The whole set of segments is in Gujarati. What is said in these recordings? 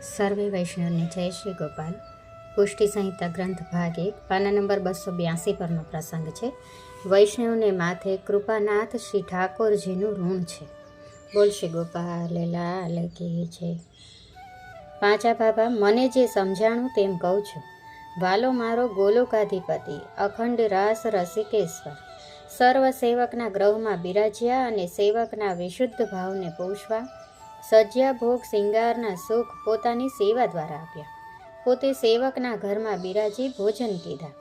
સર્વે વૈષ્ણવને જય શ્રી ગોપાલ. પુષ્ટિ સંહિતા ગ્રંથ ભાગ 1 પાના નંબર 282 પરનો પ્રસંગ છે. વૈષ્ણવને માથે કૃપાનાથ શ્રી ઠાકોરજીનું ઋણ છે. બોલ શ્રી ગોપાલ લાલ કી છે. પાંચા બાબા, મને જે સમજાણું તેમ કહું છું. વાલો મારો ગોલોકાધિપતિ અખંડ રાસ રસિકેશ્વર સર્વ સેવકના ગ્રહમાં બિરાજ્યા અને સેવકના વિશુદ્ધ ભાવને પોષવા સજ્યા ભોગ શિંગારના સુખ પોતાની સેવા દ્વારા આપ્યા. પોતે સેવકના ઘરમાં બિરાજી ભોજન કીધા.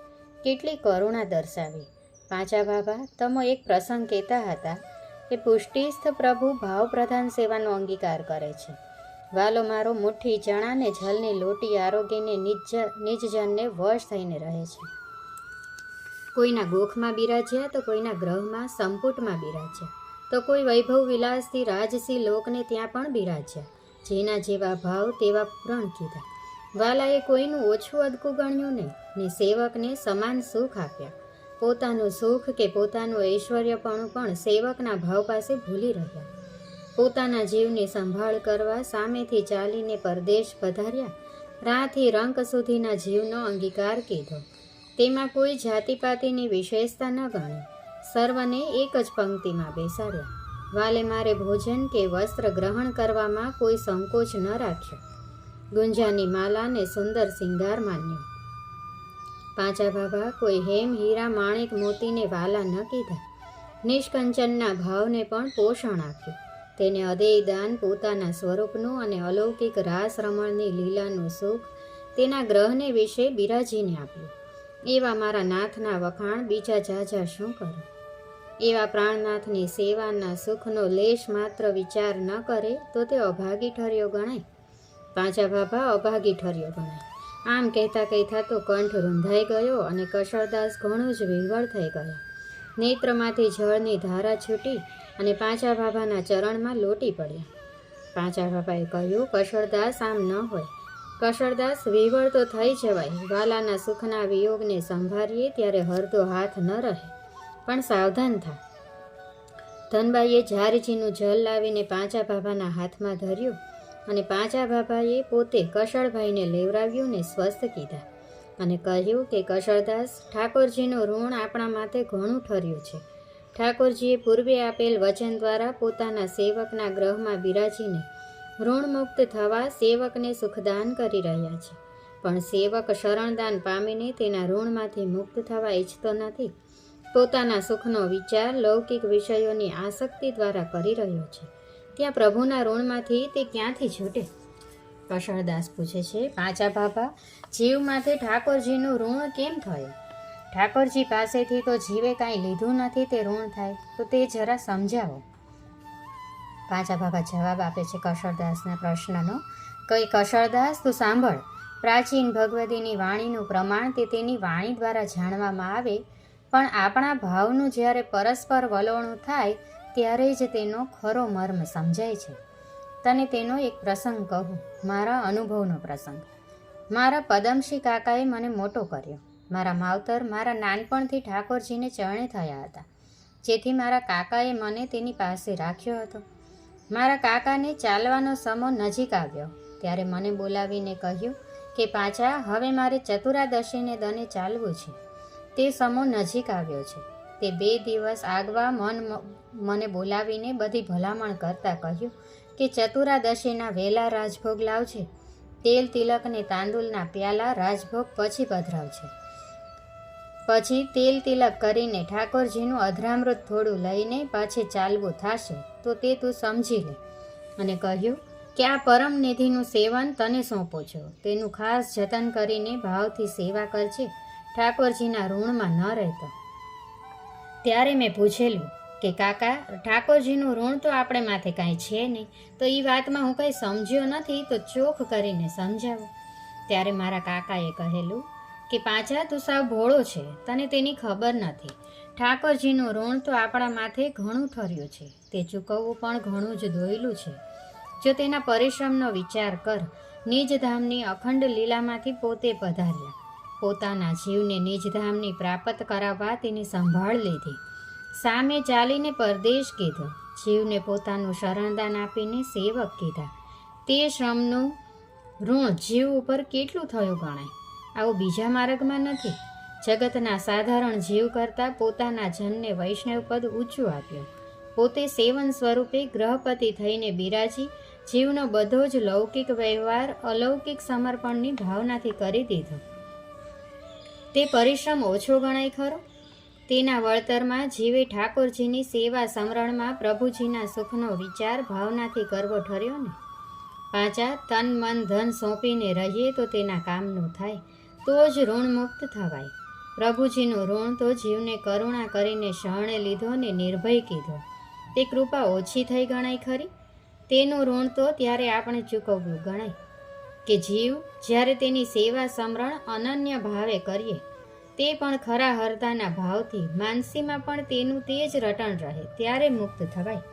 કેટલી કરુણા દર્શાવી. પાંચા બાબા, તમે એક પ્રસંગ કહેતા હતા કે પુષ્ટિસ્થ પ્રભુ ભાવપ્રધાન સેવાનો અંગીકાર કરે છે. વાલો મારો મુઠ્ઠી ચણાને જલની લોટી આરોગીને નિજજનને વશ થઈને રહે છે. કોઈના ગોખમાં બિરાજ્યા તો કોઈના ગ્રહમાં સંપુટમાં બિરાજ્યા તો કોઈ વૈભવ વિલાસથી રાજસી લોકને ત્યાં પણ બિરાજ્યા. જેના જેવા ભાવ તેવા પ્રણ કીધા. વાલાએ કોઈનું ઓછું અદકું ગણ્યું નહીં ને સેવકને સમાન સુખ આપ્યા. પોતાનું સુખ કે પોતાનું ઐશ્વર્યપણું પણ સેવકના ભાવ પાસે ભૂલી રહ્યા. પોતાના જીવની સંભાળ કરવા સામેથી ચાલીને પરદેશ પધાર્યા. રાથી રંક સુધીના જીવનો અંગીકાર કીધો. તેમાં કોઈ જાતિપાતિની વિશેષતા ન ગણી. સર્વને એક જ પંક્તિમાં બેસાડ્યા. વાલે મારે ભોજન કે વસ્ત્ર ગ્રહણ કરવામાં કોઈ સંકોચ ન રાખ્યો. ગુંજાની માલાને સુંદર સિંગાર માન્યો. પાંચા બાબા, કોઈ હેમ હીરા માણેક મોતીને વાલા ન કીધા. નિષ્કંચનના ભાવને પણ પોષણ આપ્યું. તેને અદેય દાન પોતાના સ્વરૂપનું અને અલૌકિક રાસ રમણની લીલાનું સુખ તેના ગ્રહને વિશે બિરાજીને આપ્યું. એવા મારા નાથના વખાણ બીજા જાજા શું કરું. એવા પ્રાણનાથની સેવાના સુખનો લેશ માત્ર વિચાર ન કરે તો તે અભાગી ઠર્યો ગણાય. પાંચા બાબા, અભાગી ઠર્યો ગણાય. આમ કહેતા કહેતા તો કંઠ રૂંધાઈ ગયો અને કશળદાસ ઘણું જ વિહવળ થઈ ગયા. નેત્રમાંથી જળની ધારા છૂટી અને પાંચા બાબાના ચરણમાં લોટી પડ્યા. પાંચા બાબાએ કહ્યું, કશળદાસ, આમ ન હોય. કશળદાસ, વિહવળ તો થઈ જવાય. વાલાના સુખના વિયોગને સંભાળીએ ત્યારે હરદો હાથ ન રહે, પણ સાવધાન થા. ધનબાઈએ ઝારીજીનું જલ લાવીને પાંચા બાબાના હાથમાં ધર્યું અને પાંચા બાબાએ પોતે કશળભાઈને લેવરાવ્યું ને સ્વસ્થ કીધા અને કહ્યું કે કશળદાસ, ઠાકોરજીનું ઋણ આપણા માટે ઘણું ઠર્યું છે. ઠાકોરજીએ પૂર્વે આપેલ વચન દ્વારા પોતાના સેવકના ગ્રહમાં બિરાજીને ઋણમુક્ત થવા સેવકને સુખદાન કરી રહ્યા છે. પણ સેવક શરણદાન પામીને તેના ઋણમાંથી મુક્ત થવા ઈચ્છતો નથી. પોતાના સુખનો વિચાર લૌકિક વિષયોની આસક્તિ દ્વારા કરી રહ્યો છે. ત્યાં પ્રભુના ઋણમાંથી તે ક્યાંથી છૂટે? કશળદાસ પૂછે છે, પાંચા બાબા, જીવ માથે ઠાકોરજીનું ઋણ કેમ થયું? ઠાકોરજી પાસેથી તો જીવે કાંઈ લીધું નથી તે ઋણ થાય, તો તે જરા સમજાવો. પાંચા બાબા જવાબ આપે છે કશળદાસના પ્રશ્નનો. કઈ કશળદાસ, તું સાંભળ. પ્રાચીન ભગવતીની વાણીનું પ્રમાણ તે તેની વાણી દ્વારા જાણવામાં આવે, પણ આપણા ભાવનું જ્યારે પરસ્પર વલોણું થાય ત્યારે જ તેનો ખરો મર્મ સમજાય છે. તને તેનો એક પ્રસંગ કહું, મારા અનુભવનો પ્રસંગ. મારા પદમશી કાકાએ મને મોટો કર્યો. મારા માવતર મારા નાનપણથી ઠાકોરજીને ચરણે થયા હતા, જેથી મારા કાકાએ મને તેની પાસે રાખ્યો હતો. મારા કાકાને ચાલવાનો સમો નજીક આવ્યો ત્યારે મને બોલાવીને કહ્યું કે પાંચા, હવે મારે ચતુરાદશીને દને ચાલવું છે. તે સમો નજીક આવ્યો છે. તે 2 દિવસ આગવા મને બોલાવીને બધી ભલામણ કરતાં કહ્યું કે ચતુરાદશીના વહેલા રાજભોગ લાવજે. તેલ તિલક ને તાંદુલના પ્યાલા રાજભોગ પછી પધરાવજે. પછી તેલ તિલક કરીને ઠાકોરજીનું અધરામૃત થોડું લઈને પાછી ચાલવું થશે તો તે તું સમજી લે. અને કહ્યું કે આ પરમ નિધિનું સેવન તને સોંપો છો, તેનું ખાસ જતન કરીને ભાવથી સેવા કરજે, ઠાકોરજીના ઋણમાં ન રહેતો. ત્યારે મેં પૂછેલું કે કાકા, ઠાકોરજીનું ઋણ તો આપણે માથે કાંઈ છે નહીં, તો એ વાતમાં હું કંઈ સમજ્યો નથી, તો ચોખ કરીને સમજાવો. ત્યારે મારા કાકાએ કહેલું કે પાંચા, તું સાવ ભોળો છે, તને તેની ખબર નથી. ઠાકોરજીનું ઋણ તો આપણા માથે ઘણું ઠર્યું છે, તે ચૂકવવું પણ ઘણું જ દોયલું છે. જો તેના પરિશ્રમનો વિચાર કર. નિજધામની અખંડ લીલામાંથી પોતે પધાર્યા. પોતાના જીવને નિજધામની પ્રાપ્ત કરાવવા તેની સંભાળ લીધી. સામે ચાલીને પરદેશ કીધો. જીવને પોતાનું શરણદાન આપીને સેવક કીધા. તે શ્રમનું ઋણ જીવ ઉપર કેટલું થયું ગણાય. આવું બીજા માર્ગમાં નથી. જગતના સાધારણ જીવ કરતાં પોતાના જનને વૈષ્ણવ પદ ઊંચું આપ્યું. પોતે સેવન સ્વરૂપે ગ્રહપતિ થઈને બિરાજી જીવનો બધો જ લૌકિક વ્યવહાર અલૌકિક સમર્પણની ભાવનાથી કરી દીધો. તે પરિશ્રમ ઓછો ગણાય ખરો? તેના વળતરમાં જીવે ઠાકોરજીની સેવા સમરણમાં પ્રભુજીના સુખનો વિચાર ભાવનાથી કરવો ઠર્યો ને. પાંચા તન મન ધન સોંપીને રહીએ તો તેના કામનું થાય, તો જ ઋણ મુક્ત થવાય. પ્રભુજીનું ઋણ તો જીવને કરુણા કરીને શરણે લીધો ને નિર્ભય કીધો. તે કૃપા ઓછી થઈ ગણાય ખરી? તેનું ઋણ તો ત્યારે આપણે ચૂકવવું ગણાય કે જીવ જ્યારે તેની સેવા સમરણ અનન્ય ભાવે કરીએ, તે પણ ખરા હરદાના ભાવથી માનસીમાં પણ તેનું તે જ રટણ રહે, ત્યારે મુક્ત થવાય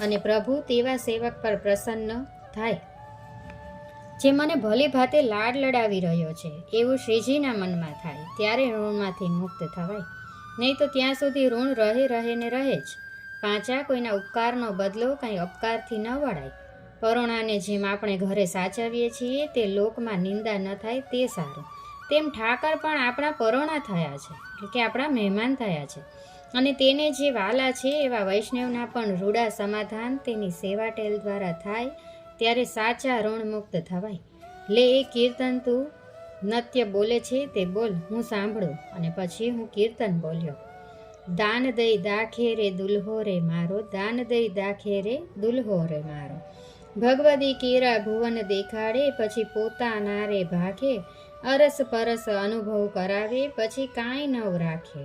અને પ્રભુ તેવા સેવક પર પ્રસન્ન થાય જે મને ભલી ભાતે લાડ લડાવી રહ્યો છે એવું શ્રીજીના મનમાં થાય, ત્યારે ઋણમાંથી મુક્ત થવાય. નહીં તો ત્યાં સુધી ઋણ રહે ને રહે જ. પાંચા કોઈના ઉપકારનો બદલો કંઈ અપકારથી ન વળાય. પરોણાને જેમ આપણે ઘરે સાચવીએ છીએ તે લોકમાં નિંદા ન થાય તે સારું, તેમ ઠાકર પણ આપણા પરોણા થયા છે, એટલે કે આપણા મહેમાન થયા છે, અને તેને જે વાલા છે એવા વૈષ્ણવના પણ રૂડા સમાધાન તેની સેવા ટેલ દ્વારા થાય, ત્યારે સાચા ઋણ મુક્ત થવાય. લે એ કીર્તન તું નત્ય બોલે છે તે બોલ, હું સાંભળું અને પછી હું કીર્તન બોલ્યો. દાન દઈ દાખે રે દુલ્હો રે મારો, દાન દઈ દાખે રે દુલ્હો રે મારો. ભગવદી કેરા ભુવન દેખાડે પછી પોતાના રે ભાગે, અરસ પરસ અનુભવ કરાવે પછી કાંઈ નવ રાખે.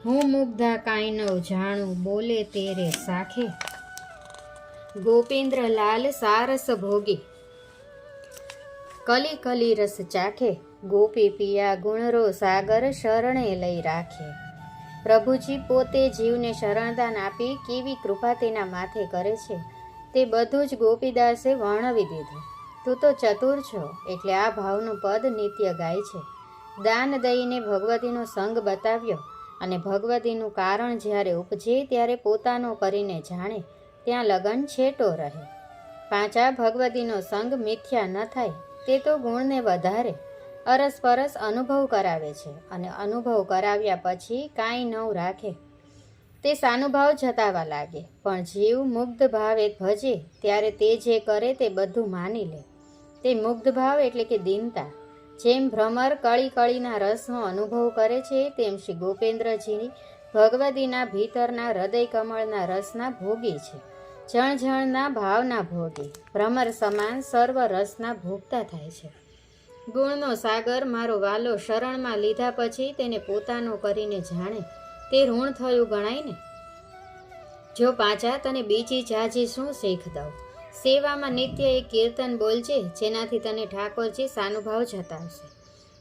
હું મુગ્ધા કાંઈ નવ જાણું બોલે તેરે સાખે. ગોપેન્દ્ર લાલ સારસ ભોગે કલી કલી રસ ચાખે, ગોપી પિયા ગુણરો સાગર શરણે લઈ રાખે. પ્રભુજી પોતે જીવને શરણદાન આપી કેવી કૃપા તેના માથે કરે છે તે બધું જ ગોપીદાસે વર્ણવી દીધું. તું તો ચતુર છો એટલે આ ભાવનું પદ નિત્ય ગાય છે. દાન દઈને ભગવતીનો સંગ બતાવ્યો અને ભગવતીનું કારણ જ્યારે ઉપજે ત્યારે પોતાનો કરીને જાણે, ત્યાં લગન છેટો રહે. પાંચા ભગવતીનો સંગ મિથ્યા ન થાય તે તો ગુણને વધારે. અરસપરસ અનુભવ કરાવે છે અને અનુભવ કરાવ્યા પછી કાંઈ નવ રાખે. તે સાનુભાવ જતાવા લાગે, પણ જીવ મુગ્ધ ભાવે ભજે ત્યારે તે જે કરે તે બધું માની લે. તે મુગ્ધ ભાવ એટલે કે દીનતા. જેમ ભ્રમર કળી કળીના રસનો અનુભવ કરે છે, તેમ શ્રી ગોપેન્દ્રજી ભગવતીના ભીતરના હૃદય કમળના રસના ભોગી છે. જણ જણના ભાવના ભોગી, ભ્રમર સમાન સર્વ રસના ભોગતા થાય છે. ગુણનો સાગર મારો વાલો શરણમાં લીધા પછી તેને પોતાનો કરીને જાણે, તે ઋણ થયું ગણાય ને. જો પાંચા તને બીજી જાજી શું શીખ દઉં? સેવામાં નિત્ય એક કીર્તન બોલજે જેનાથી તને ઠાકોરજી સાનુભાવ જતાવશે.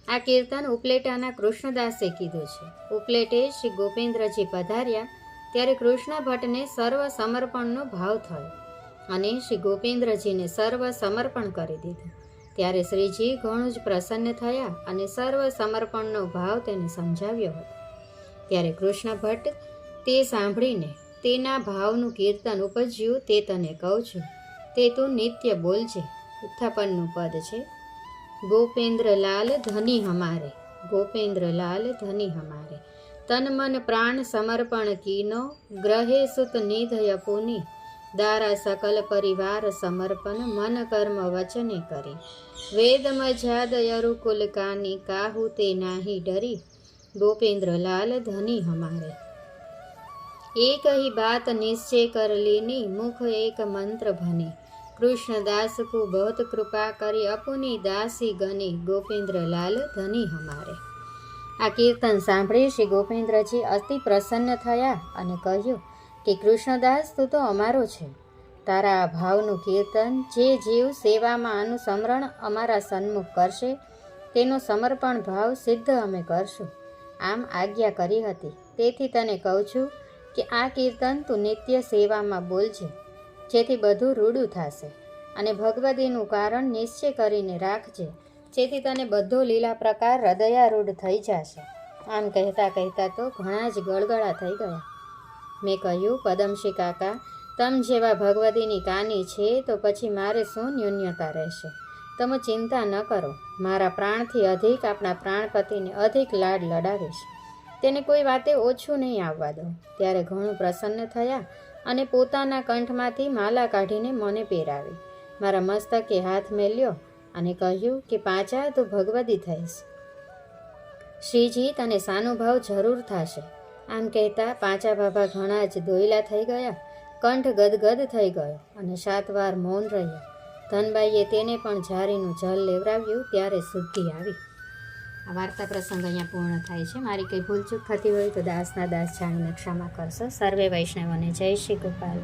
આ કીર્તન ઉપલેટાના કૃષ્ણદાસે કીધું છે. ઉપલેટે શ્રી ગોપેન્દ્રજી પધાર્યા ત્યારે કૃષ્ણ ભટ્ટને સર્વ સમર્પણનો ભાવ થયો અને શ્રી ગોપેન્દ્રજીને સર્વ સમર્પણ કરી દીધું. ત્યારે શ્રીજી ઘણું જ પ્રસન્ન થયા અને સર્વ સમર્પણનો ભાવ તેને સમજાવ્યો હતો. ત્યારે કૃષ્ણ ભટ્ટ તે સાંભળીને તેના ભાવનું કીર્તન ઉપજ્યું તે તને કહું છું, તે તું નિત્ય બોલજે. ઉત્થાપનનું પદ છે. ગોપેન્દ્ર લાલ ધની હમારે, ગોપેન્દ્ર લાલ ધની હમારે. તન મન પ્રાણ સમર્પણ કીનો, ગ્રહે સુત નિધય પુની. દારા સકલ પરિવાર સમર્પણ, મન કર્મ વચને કરી. વેદ મજાદ યરુકુલ કાની, કાહુ તે નાહી ડરી. ગોપેન્દ્ર લાલ ધની હમારે. એક ही बात निश्चय कर लेनी, मुख एक मंत्र भनी. कृष्णदास को बहुत कृपा કરી અપુની દાસી ગની. ગોપેન્દ્ર લાલ ધની હમારે. આ કીર્તન સાંભળી શ્રી ગોપેન્દ્રજી અતિ પ્રસન્ન થયા અને કહ્યું કે કૃષ્ણદાસ તું તો અમારો છે. તારા આ ભાવનું કીર્તન જે જીવ સેવામાં અનુસમરણ અમારા સન્મુખ કરશે તેનો સમર્પણ ભાવ સિદ્ધ અમે કરશું. આમ આજ્ઞા કરી હતી. તેથી તને કહું છું કે આ કીર્તન તું નિત્ય સેવામાં બોલજે, જેથી બધું રૂડું થશે, અને ભગવતીનું કારણ નિશ્ચય કરીને રાખજે, જેથી તને બધો લીલા પ્રકાર હૃદયારૂઢ થઈ જશે. આમ કહેતા કહેતા તો ઘણા જ ગળગળા થઈ ગયા. મેં કહ્યું, પદમશ્રી કાકા, તમ જેવા ભગવતીની કાની છે તો પછી મારે શું ન્યૂન્યતા રહેશે? તમે ચિંતા ન કરો, મારા પ્રાણથી અધિક આપણા પ્રાણપતિને અધિક લાડ લડાવીશ. તેને કોઈ વાતે ઓછું નહીં આવવા દો. ત્યારે ઘણું પ્રસન્ન થયા અને પોતાના કંઠમાંથી માલા કાઢીને મને પહેરાવી મારા મસ્તકે હાથ મેલ્યો અને કહ્યું કે પાંચા તો ભગવદી થઈશ. શ્રીજી, તને સાનુભાવ જરૂર થશે. આમ કહેતા પાંચા બાબા ઘણા જ દોયલા થઈ ગયા, કંઠ ગદગદ થઈ ગયો અને 7 વાર મૌન રહ્યા. ધનબાઈએ તેને પણ જારીનું જલ લેવરાવ્યું ત્યારે શુદ્ધિ આવી. આ વાર્તા પ્રસંગ અહીંયા પૂર્ણ થાય છે. મારી કંઈ ભૂલચૂક થતી હોય તો દાસના દાસ જાણીને ક્ષમા કરશો. સર્વે વૈષ્ણવોને જય શ્રી ગોપાલ.